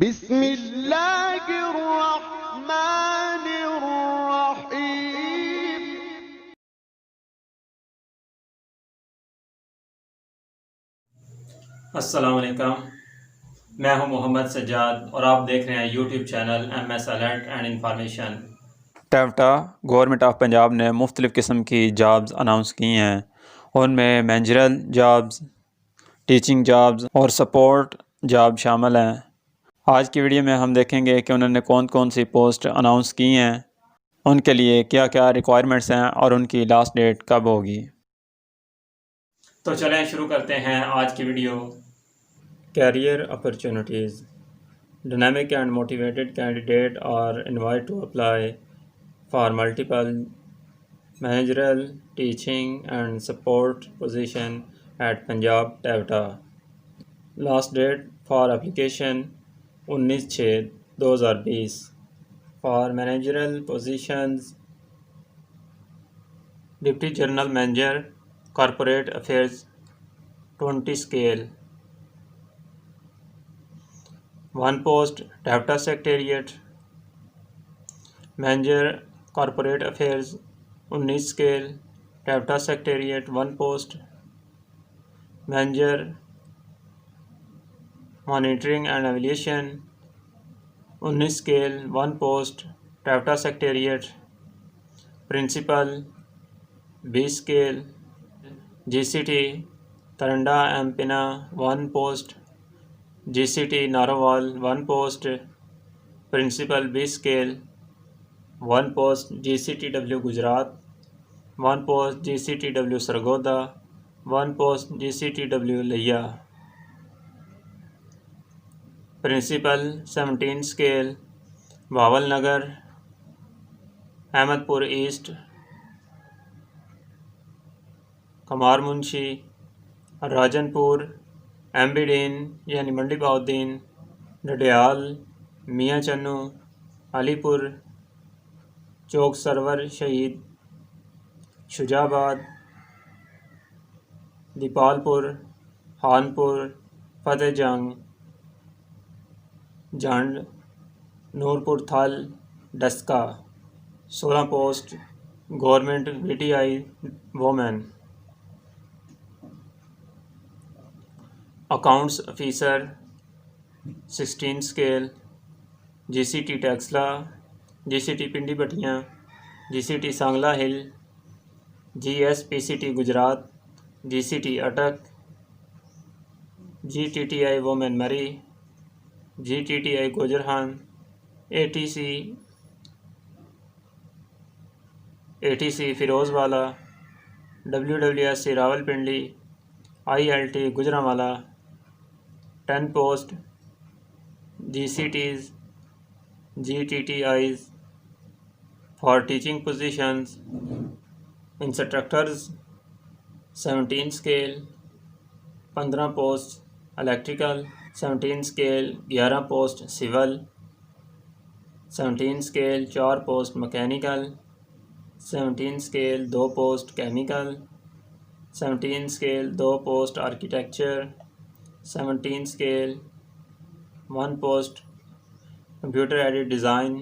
बिस्मिल्लाहिर्रहमानिर्रहीम। अस्सलाम वालेकुम। मैं हूं मोहम्मद सज्जाद और आप देख रहे हैं YouTube channel MS alert and information. टेवटा government of Punjab ने मुख्तलिफ़ किस्म की जॉब्स अनाउंस की हैं। उनमें मैनेजरल जॉब्स, टीचिंग जॉब्स और सपोर्ट जॉब शामिल हैं। आज की वीडियो में हम देखेंगे कि उन्होंने कौन कौन सी पोस्ट अनाउंस की हैं, उनके लिए क्या क्या रिक्वायरमेंट्स हैं और उनकी लास्ट डेट कब होगी। तो चलें शुरू करते हैं आज की video. Career opportunities. Dynamic and motivated candidates are invited to apply for multiple managerial, teaching and support positions at Punjab Tevta. Last date for application 19/6/2020. For managerial positions, Deputy General Manager, Corporate Affairs 20 scale. One post, Tevta Secretariat. Manager Corporate Affairs 19 scale, Tevta Secretariat 1 post. Manager Monitoring and Evaluation 19 scale 1 post, Tevta Secretariat. Principal 20 scale, GCT Taranda Ampina 1 post, GCT Narwal 1 post. Principal 20 scale 1 post, GCTW Gujarat 1 post, GCTW Sargodha 1 post, GCTW Liya. Principal 17 scale Bawal Nagar, Ahmedpur East, Kamar Munshi, Rajanpur, Ambidin यानी मंडी बहाउद्दीन, डडियाल, मियाँ चन्नू, अलीपुर, चौक server शहीद, Shujabad, Dipalpur, हानपुर, Fateh Jang, Jand, Noorpur Thal, Daska. 16 post government VTI women. Accounts officer 16 scale, GCT Taxila, GCT Pindi Bhattian, GCT Sangla hill, GSPCT Gujrat, GCT Attock, GTTI women Murree, GTTI Gujarkhan, ATC Ferozewala, WWSC Rawalpindi, ILT Gujranwala. 10 post GCTs, GTTIs for teaching positions. Instructors 17 scale 15 post electrical, 17 scale 11 post civil, 17 scale 4 post mechanical, 17 scale 2 post chemical, 17 scale 2 post architecture, 17 scale 1 post computer aided design,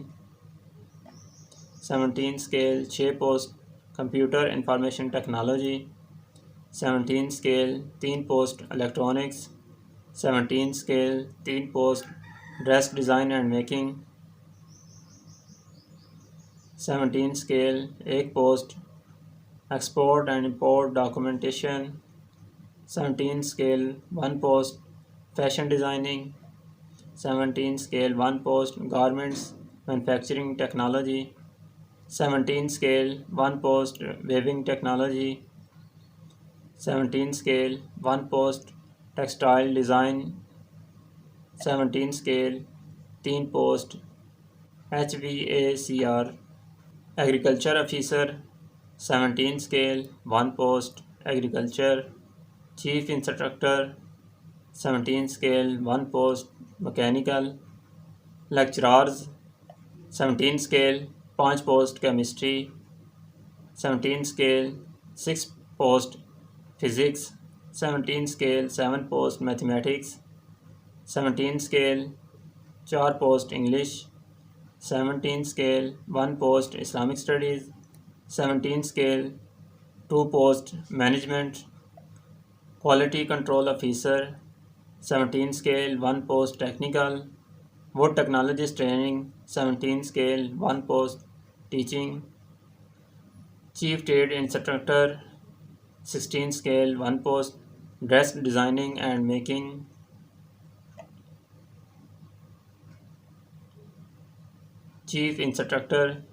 17 scale 6 post computer information technology, 17 scale 3 post electronics, 17 scale 3 post dress design and making, 17 scale 1 post export and import documentation, 17 scale 1 post fashion designing, 17 scale 1 post garments manufacturing technology, 17 scale 1 post weaving technology, 17 scale 1 post textile design, 17 scale 3 post HVACR agriculture officer, 17 scale 1 post agriculture chief instructor, 17 scale 1 post mechanical lecturers, 17 scale 5 post chemistry, 17 scale 6 post physics, 17 scale 7 post mathematics, 17 scale 4 post English, 17 scale 1 post Islamic Studies, 17 scale 2 post Management, Quality Control Officer, 17 scale 1 post Technical, Wood Technologist Training, 17 scale 1 post Teaching, Chief Trade Instructor, 16 scale 1 post Dress Designing and Making, Chief Instructor,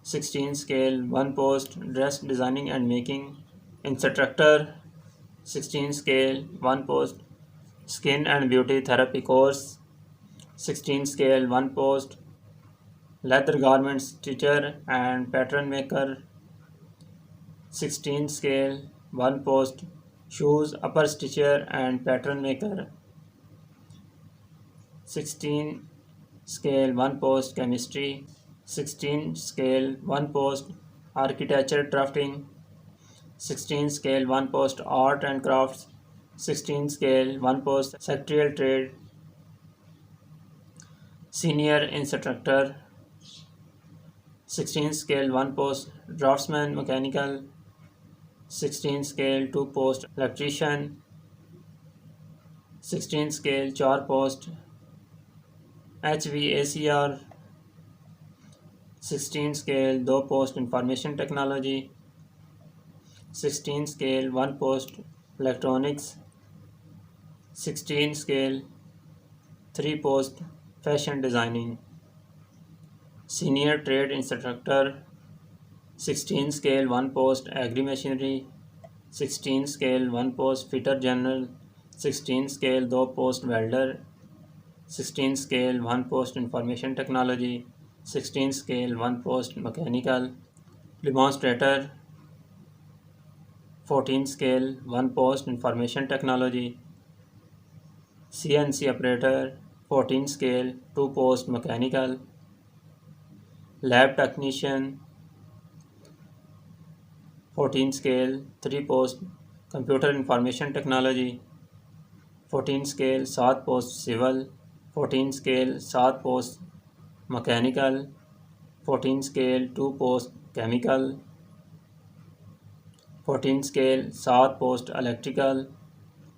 16 scale 1 post Dress Designing and Making, Instructor, 16 scale 1 post Skin and Beauty Therapy course, 16 scale 1 post Leather Garment Stitcher and Pattern Maker, 16 scale 1 post Shoes Upper Stitcher and Pattern Maker, 16 scale 1 post Chemistry, 16 scale 1 post Architecture Drafting, 16 scale 1 post Art and Crafts, 16 scale 1 post Secretarial Trade, Senior Instructor, 16 scale 1 post Draftsman Mechanical, 16 scale 2 post Electrician, 16 scale 4 post HVACR, 16 scale 2 post Information Technology, 16 scale 1 post Electronics, 16 scale 3 post Fashion Designing, Senior Trade Instructor, 16 scale 1 post Agri Machinery, 16 scale 1 post Fitter General, 16 scale 2 post Welder, 16 scale 1 post Information Technology, 16 scale 1 post Mechanical Demonstrator, 14 scale 1 post Information Technology, CNC Operator, 14 scale 2 post Mechanical Lab Technician, 14 scale 3 post Computer Information Technology, 14 scale 7 post Civil, 14 scale 7 post Mechanical, 14 scale 2 post Chemical, 14 scale 7 post Electrical,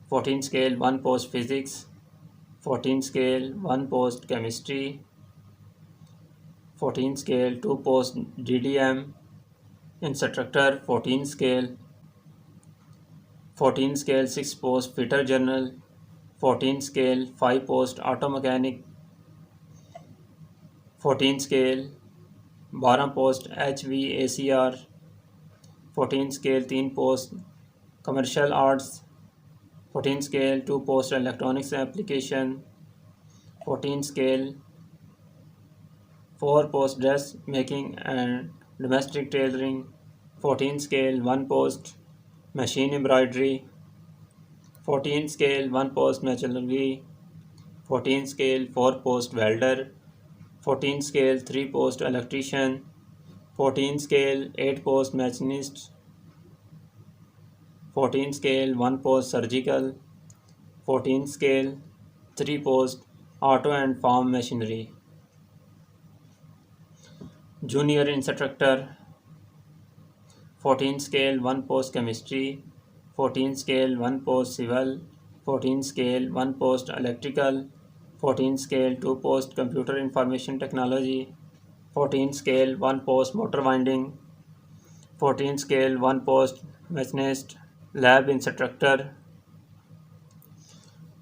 14 scale 1 post Physics, 14 scale 1 post Chemistry, 14 scale 2 post DDM, Instructor, 14 scale 6 post Fitter Journal, 14 scale 5 post Auto Mechanic, 14 scale 12 post HVACR, 14 scale 3 post Commercial Arts, 14 scale 2 post Electronics Application, 14 scale 4 post Dress Making and Domestic Tailoring, 14 scale 1 post Machine Embroidery, 14 scale 1 post Metallurgy, 14 scale 4 post Welder, 14 scale 3 post Electrician, 14 scale 8 post Machinist, 14 scale 1 post Surgical, 14 scale 3 post Auto and Farm Machinery. Junior Instructor, 14 scale 1 post Chemistry, 14 scale 1 post Civil, 14 scale 1 post Electrical, 14 scale 2 post Computer Information Technology, 14 scale 1 post Motor Winding, 14 scale 1 post Machinist, Lab Instructor,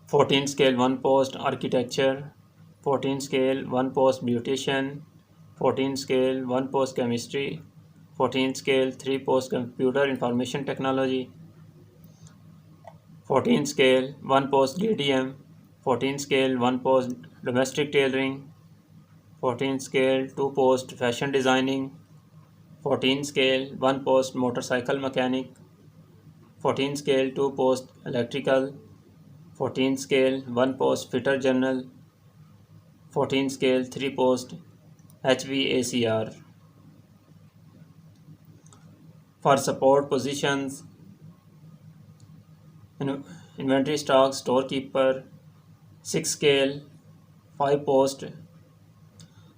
14 scale 1 post Architecture, 14 scale 1 post Beautician, 14 scale 1 post Chemistry, 14 scale 3 post Computer Information Technology, 14 scale 1 post DDM, 14 scale 1 post Domestic Tailoring, 14 scale 2 post Fashion Designing, 14 scale 1 post Motorcycle Mechanic, 14 scale 2 post Electrical, 14 scale 1 post Fitter Journal, 14 scale 3 post HVACR. For support positions, Inventory Stock Storekeeper, 6 scale 5 post.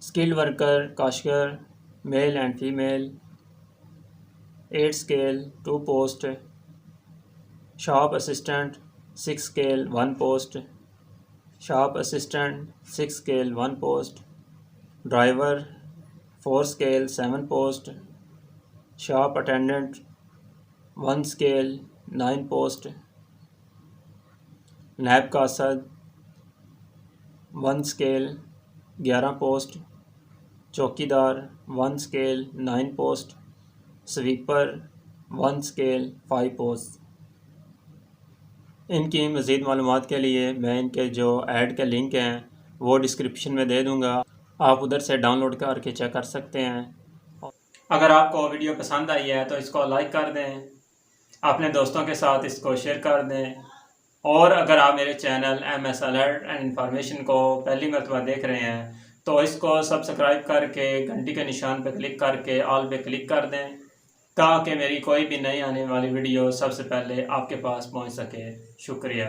Skilled worker, Kashgar, male and female, 8 scale, 2 post. Shop assistant, 6 scale, 1 post. Shop assistant, 6 scale, 1 post. Driver, 4 scale, 7 post. Shop attendant, 1 scale, 9 post. Naib Kasad, 1 scale, 11 post. चौकीदार 1 scale 9 post. Sweeper 1 scale 5 post. इनकी मज़ीद मालूमात के लिए मैं इनके जो add के लिंक हैं वो डिस्क्रिप्शन में दे दूँगा, आप उधर से डाउनलोड करके चेक कर सकते हैं। अगर आपको वीडियो पसंद आई है तो इसको लाइक कर दें, अपने दोस्तों के साथ इसको शेयर कर दें, और अगर आप मेरे channel MS alert and information को पहली मरतबा देख रहे हैं तो इसको सब्सक्राइब करके घंटी के निशान पर क्लिक करके ऑल पे क्लिक कर दें, ताकि मेरी कोई भी नई आने वाली वीडियो सबसे पहले आपके पास पहुंच सके। शुक्रिया।